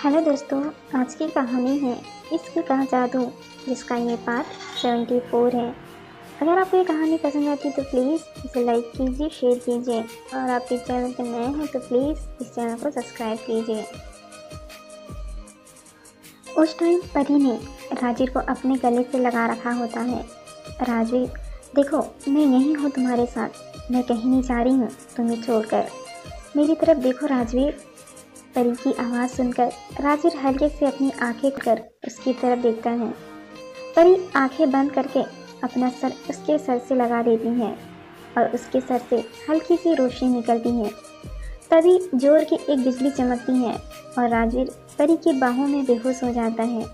Hello दोस्तों, आज की कहानी है इश्क का जादू, जिसका ये पार्ट 74 है। अगर आपको ये कहानी पसंद आती है तो प्लीज़ इसे लाइक कीजिए, शेयर कीजिए और आप इस चैनल पर नए हैं तो प्लीज़ इस चैनल को सब्सक्राइब कीजिए। उस टाइम परी ने राजवीर को अपने गले से लगा रखा होता है। राजवीर, देखो मैं यहीं हूँ तुम्हारे साथ, मैं कहीं नहीं जा रही हूँ तुम्हें छोड़कर। मेरी तरफ देखो राजवीर। परी की आवाज़ सुनकर राजवीर हल्के से अपनी आंखें कर उसकी तरफ देखता है। परी आंखें बंद करके अपना सर उसके सर से लगा देती है और उसके सर से हल्की सी रोशनी निकलती है। तभी जोर की एक बिजली चमकती है और राजवीर परी की बाहों में बेहोश हो जाता है।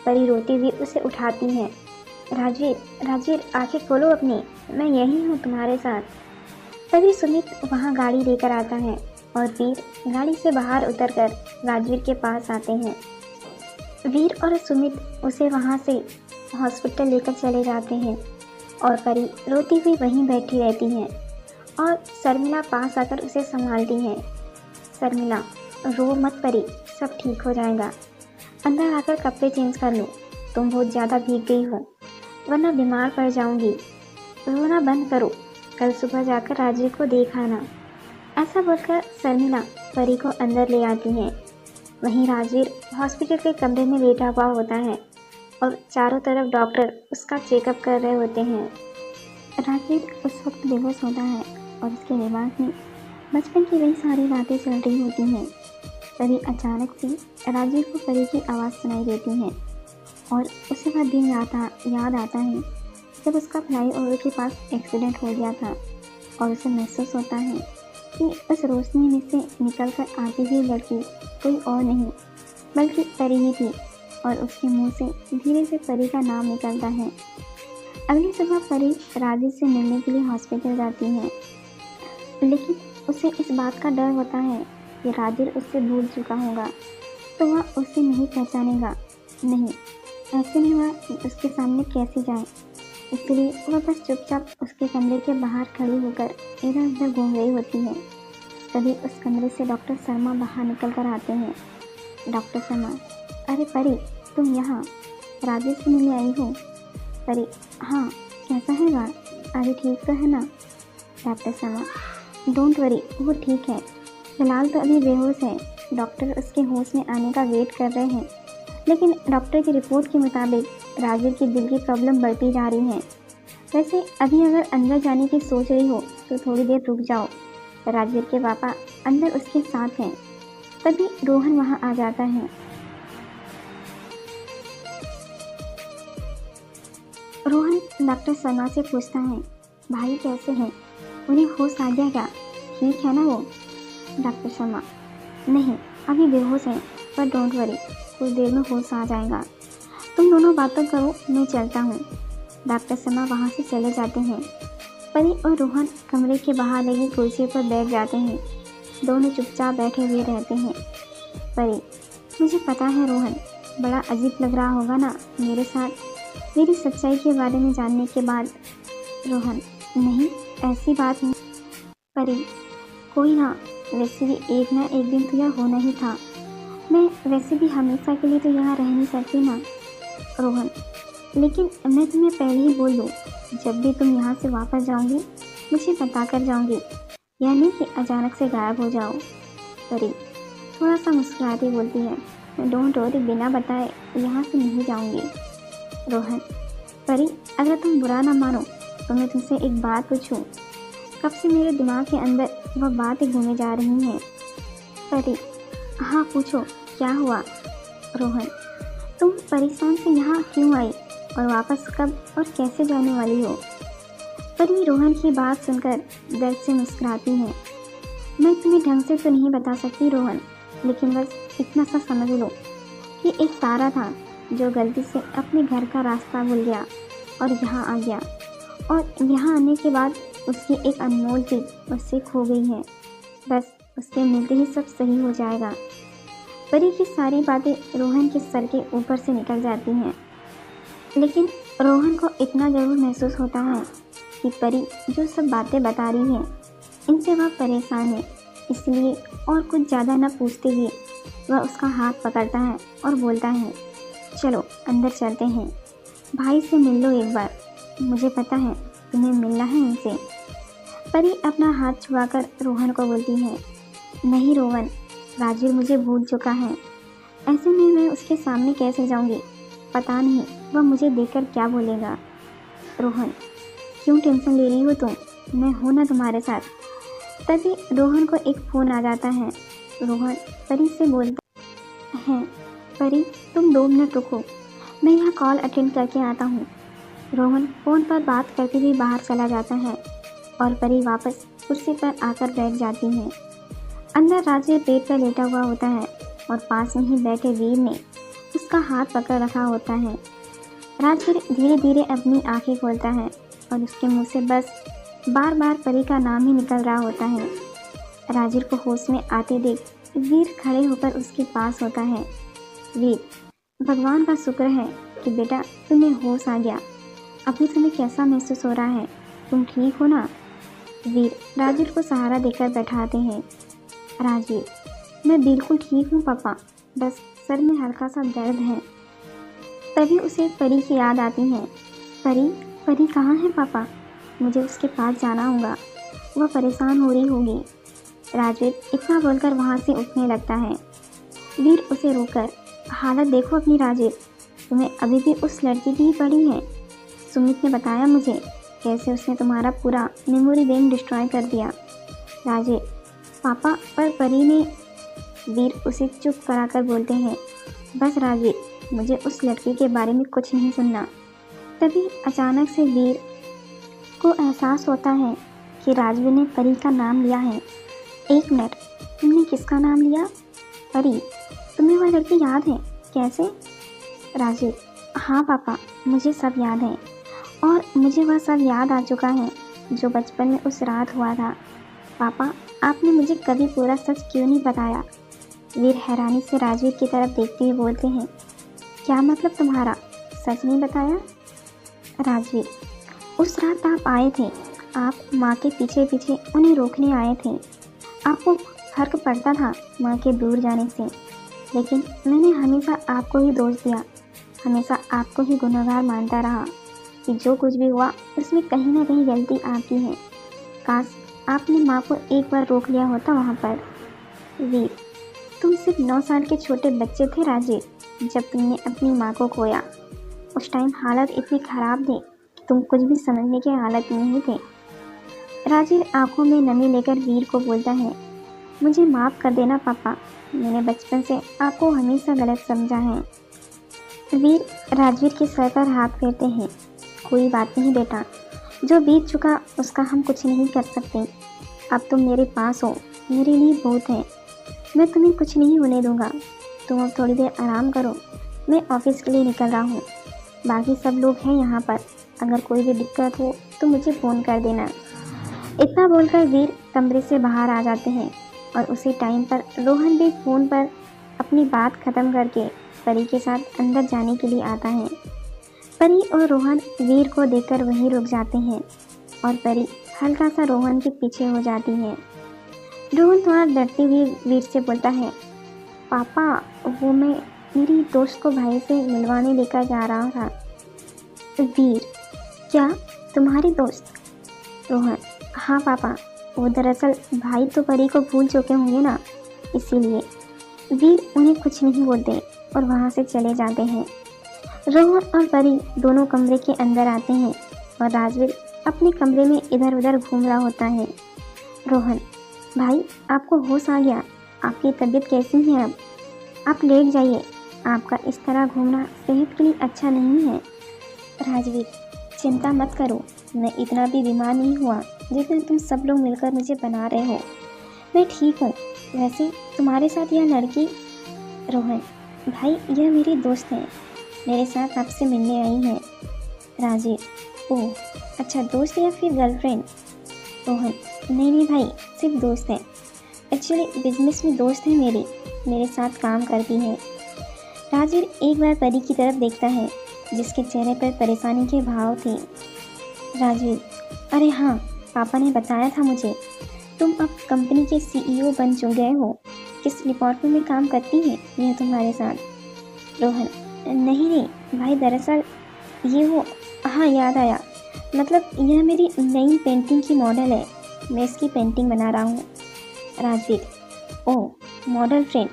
परी रोती हुई उसे उठाती है। राजवीर, राजवीर आंखें खोलो अपनी, मैं यहीं हूँ तुम्हारे साथ। तभी सुमित वहाँ गाड़ी लेकर आता है और वीर गाड़ी से बाहर उतरकर राजवीर के पास आते हैं। वीर और सुमित उसे वहाँ से हॉस्पिटल लेकर चले जाते हैं और परी रोती हुई वहीं बैठी रहती है और शर्मिला पास आकर उसे संभालती है। शर्मिला, रो मत परी, सब ठीक हो जाएगा। अंदर आकर कपड़े चेंज कर लो, तुम बहुत ज़्यादा भीग गई हो वरना बीमार पड़ जाऊंगी। रोना बंद करो, कल सुबह जाकर राजवीर को देख आना। ऐसा बोलकर शर्मिला परी को अंदर ले आती है। वहीं राजवीर हॉस्पिटल के कमरे में लेटा हुआ होता है और चारों तरफ डॉक्टर उसका चेकअप कर रहे होते हैं। राजवीर उस वक्त बेहोश होता है और उसके दिमाग में बचपन की वही सारी बातें चल रही होती हैं। तभी अचानक से राजवीर को परी की आवाज़ सुनाई देती है और उसे वह दिन याद आता है जब उसका फ्लाईओवर के पास एक्सीडेंट हो गया था और उसे महसूस होता है कि उस रोशनी में से निकलकर आती हुई लड़की कोई और नहीं बल्कि परी ही थी और उसके मुंह से धीरे से परी का नाम निकलता है। अगली सुबह परी राजवीर से मिलने के लिए हॉस्पिटल जाती है, लेकिन उसे इस बात का डर होता है कि राजवीर उससे भूल चुका होगा तो वह उसे नहीं पहचानेगा। नहीं, ऐसे में वह उसके सामने कैसे जाए, इसलिए वह बस चुपचाप उसके कमरे के बाहर खड़ी होकर इधर उधर घूम रही होती है। तभी उस कमरे से डॉक्टर शर्मा बाहर निकल कर आते हैं। डॉक्टर शर्मा, अरे परी, तुम यहाँ राजवीर से मिलने आई हो? परी, हाँ, कैसा है वह, अभी ठीक तो है ना? डॉक्टर शर्मा, डोंट वरी, वो ठीक है, फिलहाल तो अभी बेहोश है। डॉक्टर उसके होश में आने का वेट कर रहे हैं, लेकिन डॉक्टर की रिपोर्ट के मुताबिक राजवीर की दिल की प्रॉब्लम बढ़ती जा रही है। वैसे अभी अगर अंदर जाने की सोच रही हो तो थोड़ी देर रुक जाओ, राजवीर के पापा अंदर उसके साथ हैं। तभी रोहन वहां आ जाता है। रोहन डॉक्टर शर्मा से पूछता है, भाई कैसे हैं, उन्हें होश आ गया क्या, ठीक है ना वो? डॉक्टर शर्मा, नहीं, अभी बेहोश हैं, पर डोंट वरी, कुछ देर में होश आ जाएगा। तुम दोनों बातें करो, मैं चलता हूँ। डॉक्टर शर्मा वहाँ से चले जाते हैं। परी और रोहन कमरे के बाहर लगी कुर्सी पर बैठ जाते हैं। दोनों चुपचाप बैठे हुए रहते हैं। परी, मुझे पता है रोहन, बड़ा अजीब लग रहा होगा ना मेरे साथ मेरी सच्चाई के बारे में जानने के बाद। रोहन, नहीं, ऐसी बात नहीं। परी, कोई ना, वैसे भी एक ना एक दिन तो यह होना ही था। मैं वैसे भी हमेशा के लिए तो यहाँ रह नहीं सकती ना। रोहन, लेकिन मैं तुम्हें पहले ही बोल दूँ, जब भी तुम यहाँ से वापस जाओगी मुझे बता कर जाओगी, यह नहीं कि अचानक से गायब हो जाओ। परी थोड़ा सा मुस्कुराती बोलती है, डोंट वरी, बिना बताए यहाँ से नहीं जाऊँगी। रोहन, परी अगर तुम बुरा ना मानो तो मैं तुमसे एक बात पूछूं, कब से मेरे दिमाग के अंदर वह बातें घूमे जा रही हैं। परी, हाँ पूछो, क्या हुआ? रोहन, तुम परेशान से यहाँ क्यों आई और वापस कब और कैसे जाने वाली हो? परी रोहन की बात सुनकर दर्द से मुस्कुराती है। मैं तुम्हें ढंग से तो नहीं बता सकती रोहन, लेकिन बस इतना सा समझ लो कि एक तारा था जो गलती से अपने घर का रास्ता भूल गया और यहाँ आ गया, और यहाँ आने के बाद उसकी एक अनमोल चीज़ उससे खो गई है। बस उससे मिलते ही सब सही हो जाएगा। परी की सारी बातें रोहन के सर के ऊपर से निकल जाती हैं, लेकिन रोहन को इतना ज़रूर महसूस होता है कि परी जो सब बातें बता रही है इनसे वह परेशान है, इसलिए और कुछ ज़्यादा न पूछते हुए वह उसका हाथ पकड़ता है और बोलता है, चलो अंदर चलते हैं, भाई से मिल लो एक बार, मुझे पता है तुम्हें मिलना है उनसे। परी अपना हाथ छुड़ाकर रोहन को बोलती है, नहीं रोहन, राजवीर मुझे भूल चुका है, ऐसे में मैं उसके सामने कैसे जाऊंगी, पता नहीं वह मुझे देखकर क्या बोलेगा। रोहन, क्यों टेंशन ले रही हो तुम, मैं हूँ ना तुम्हारे साथ। तभी रोहन को एक फ़ोन आ जाता है। रोहन परी से बोलता है, परी तुम 2 मिनट रुको, मैं यह कॉल अटेंड करके आता हूँ। रोहन फ़ोन पर बात करते हुए बाहर चला जाता है और परी वापस कुर्सी पर आकर बैठ जाती है। अंदर राजवीर पेट पर लेटा हुआ होता है और पास में ही बैठे वीर ने उसका हाथ पकड़ रखा होता है। राजवीर धीरे धीरे अपनी आंखें खोलता है और उसके मुंह से बस बार बार परी का नाम ही निकल रहा होता है। राजवीर को होश में आते देख वीर खड़े होकर उसके पास होता है। वीर, भगवान का शुक्र है कि बेटा तुम्हें होश आ गया, अभी तुम्हें कैसा महसूस हो रहा है, तुम ठीक हो ना? वीर राजवीर को सहारा देकर बैठाते हैं। राजवीर, मैं बिल्कुल ठीक हूँ पापा, बस सर में हल्का सा दर्द है। तभी उसे परी की याद आती है। परी, परी कहाँ है पापा, मुझे उसके पास जाना होगा, वह परेशान हो रही होगी। राजवीर इतना बोलकर वहाँ से उठने लगता है। वीर उसे रोककर, हालत देखो अपनी राजवीर, तुम्हें अभी भी उस लड़की की ही पड़ी है। सुमित ने बताया मुझे कैसे उसने तुम्हारा पूरा मेमोरी बैंक डिस्ट्रॉय कर दिया। राजवीर, पापा पर परी ने। वीर उसे चुप कराकर बोलते हैं, बस राजवीर, मुझे उस लड़की के बारे में कुछ नहीं सुनना। तभी अचानक से वीर को एहसास होता है कि राजवीर ने परी का नाम लिया है। 1 मिनट, तुमने किसका नाम लिया? परी, तुम्हें वह लड़की याद है? कैसे? राजवीर, हाँ पापा, मुझे सब याद है और मुझे वह सब याद आ चुका है जो बचपन में उस रात हुआ था। पापा, आपने मुझे कभी पूरा सच क्यों नहीं बताया? वीर हैरानी से राजवीर की तरफ देखते हुए बोलते हैं, क्या मतलब तुम्हारा, सच नहीं बताया? राजवीर, उस रात आप आए थे, आप माँ के पीछे पीछे उन्हें रोकने आए थे। आपको फर्क पड़ता था माँ के दूर जाने से, लेकिन मैंने हमेशा आपको ही दोष दिया, हमेशा आपको ही गुनहगार मानता रहा कि जो कुछ भी हुआ उसमें कहीं ना कहीं गलती आपकी है। काश आपने माँ को एक बार रोक लिया होता वहाँ पर। वीर, तुम सिर्फ 9 साल के छोटे बच्चे थे राजवीर, जब तुमने अपनी माँ को खोया। उस टाइम हालत इतनी ख़राब थी कि तुम कुछ भी समझने की हालत में नहीं थे। राजवीर आंखों में नमी लेकर वीर को बोलता है, मुझे माफ़ कर देना पापा, मैंने बचपन से आपको हमेशा गलत समझा है। वीर राजवीर के सर पर हाथ फेरते हैं, कोई बात नहीं बेटा, जो बीत चुका उसका हम कुछ नहीं कर सकते। अब तुम मेरे पास हो, मेरे लिए बहुत है, मैं तुम्हें कुछ नहीं होने दूंगा। तुम अब थोड़ी देर आराम करो, मैं ऑफिस के लिए निकल रहा हूँ, बाकी सब लोग हैं यहाँ पर, अगर कोई भी दिक्कत हो तो मुझे फ़ोन कर देना। इतना बोलकर वीर कमरे से बाहर आ जाते हैं और उसी टाइम पर रोहन भी फ़ोन पर अपनी बात ख़त्म करके परी के साथ अंदर जाने के लिए आता है। परी और रोहन वीर को देखकर वहीं रुक जाते हैं और परी हल्का सा रोहन के पीछे हो जाती है। रोहन थोड़ा डरते हुए वीर से बोलता है, पापा, वो मैं मेरी दोस्त को भाई से मिलवाने लेकर जा रहा था। वीर, क्या तुम्हारी दोस्त? रोहन, हाँ पापा, वो दरअसल भाई तो परी को भूल चुके होंगे ना, इसीलिए। वीर उन्हें कुछ नहीं बोलते और वहाँ से चले जाते हैं। रोहन और परी दोनों कमरे के अंदर आते हैं और राजवीर अपने कमरे में इधर उधर घूम रहा होता है। रोहन, भाई आपको होश आ गया, आपकी तबीयत कैसी है अब? आप लेट जाइए, आपका इस तरह घूमना सेहत के लिए अच्छा नहीं है। राजवीर, चिंता मत करो, मैं इतना भी बीमार नहीं हुआ जितना तुम सब लोग मिलकर मुझे बना रहे हो, मैं ठीक हूँ। वैसे तुम्हारे साथ यह लड़की? रोहन, भाई यह मेरी दोस्त है, मेरे साथ आपसे मिलने आई है। राजवीर, ओह अच्छा, दोस्त या फिर गर्लफ्रेंड? रोहन, नहीं भाई, सिर्फ दोस्त है, एक्चुअली बिजनेस में दोस्त है मेरे साथ काम करती है। राजवीर एक बार परी की तरफ देखता है जिसके चेहरे पर परेशानी के भाव थे। राजवीर, अरे हाँ, पापा ने बताया था मुझे, तुम अब कंपनी के सीईओ बन गए हो। किस डिपार्टमेंट में काम करती है यह तुम्हारे साथ? रोहन, नहीं नहीं भाई, दरअसल ये वो, हाँ याद आया, मतलब यह मेरी नई पेंटिंग की मॉडल है, मैं इसकी पेंटिंग बना रहा हूँ। राजवीर, ओह मॉडल फ्रेंड,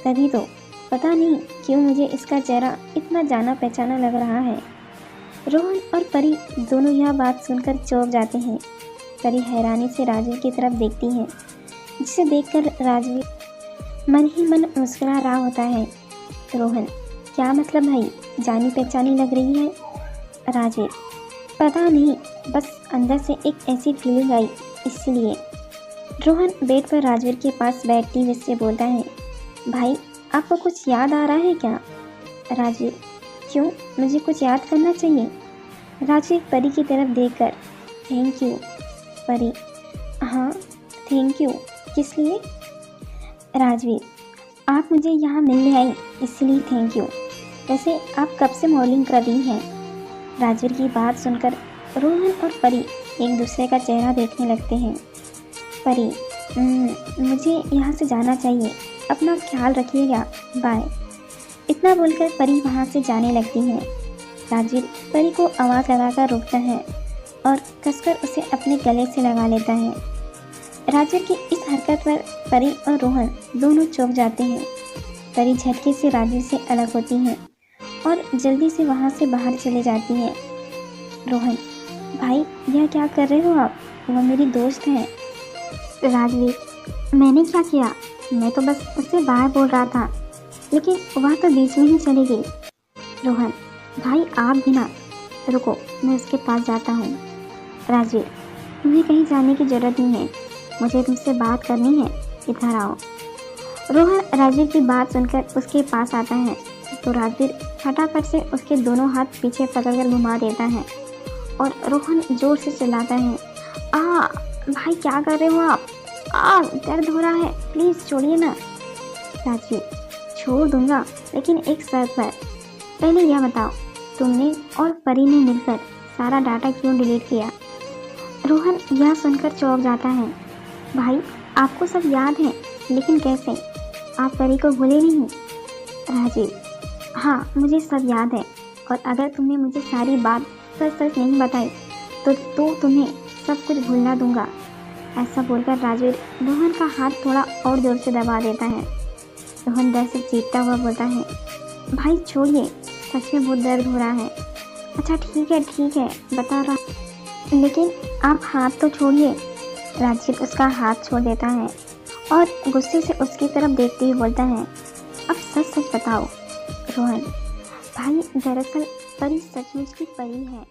तभी तो पता नहीं क्यों मुझे इसका चेहरा इतना जाना पहचाना लग रहा है। रोहन और परी दोनों यह बात सुनकर चौंक जाते हैं। परी हैरानी से राजवीर की तरफ देखती है, जिसे देखकर राजवीर मन ही मन मुस्कुरा रहा होता है। रोहन, क्या मतलब भाई, जानी पहचानी लग रही है? राजवीर, पता नहीं, बस अंदर से एक ऐसी फीलिंग आई इसलिए। रोहन बेड पर राजवीर के पास बैठती हुए से बोलता है, भाई आपको कुछ याद आ रहा है क्या? राजवीर, क्यों, मुझे कुछ याद करना चाहिए? राजवीर परी की तरफ देखकर, थैंक यू। परी, हाँ थैंक यू, किस लिए? राजवीर, आप मुझे यहाँ मिलने आई इसलिए थैंक यू। वैसे आप कब से मॉडलिंग कर रही हैं? राजवीर की बात सुनकर रोहन और परी एक दूसरे का चेहरा देखने लगते हैं। परी, मुझे यहाँ से जाना चाहिए, अपना ख्याल रखिएगा, बाय। इतना बोलकर परी वहाँ से जाने लगती है। राजवीर परी को आवाज़ लगाकर रोकता है और कसकर उसे अपने गले से लगा लेता है। राजवीर की इस हरकत पर परी और रोहन दोनों चौंक जाते हैं। परी झटके से राजवीर से अलग होती है और जल्दी से वहाँ से बाहर चले जाती है। रोहन, भाई यह क्या कर रहे हो आप, वह मेरी दोस्त है। राजवीर, मैंने क्या किया, मैं तो बस उससे बाहर बोल रहा था, लेकिन वह तो बीच में ही चली गई। रोहन, भाई आप भी ना, रुको मैं उसके पास जाता हूँ। राजवीर, तुम्हें कहीं जाने की ज़रूरत नहीं है, मुझे तुमसे बात करनी है, इधर आओ। रोहन राजवीर की बात सुनकर उसके पास आता है तो राजवीर फटाफट से उसके दोनों हाथ पीछे पकड़कर घुमा देता है और रोहन जोर से चिल्लाता है, आ भाई क्या कर रहे हो आप, दर्द हो रहा है, प्लीज़ छोड़िए ना। राजवीर, छोड़ दूंगा, लेकिन एक शर्त पर। पहले यह बताओ, तुमने और परी ने मिलकर सारा डाटा क्यों डिलीट किया? रोहन यह सुनकर चौंक जाता है। भाई आपको सब याद है, लेकिन कैसे, आप परी को भूले नहीं? राजीव, हाँ मुझे सब याद है, और अगर तुमने मुझे सारी बात सच सच नहीं बताई तो तुम्हें सब कुछ भूलना दूंगा। ऐसा बोलकर राजवीर रोहन का हाथ थोड़ा और जोर से दबा देता है। रोहन डर से चीखता हुआ बोलता है, भाई छोड़िए, सच में बहुत दर्द हो रहा है। अच्छा ठीक है बता रहा, लेकिन आप हाथ तो छोड़िए। राजवीर उसका हाथ छोड़ देता है और गुस्से से उसकी तरफ देखते हुए बोलता है, अब सच सच बताओ। रोहन, भाई दरअसल परी सचमुच की परी है।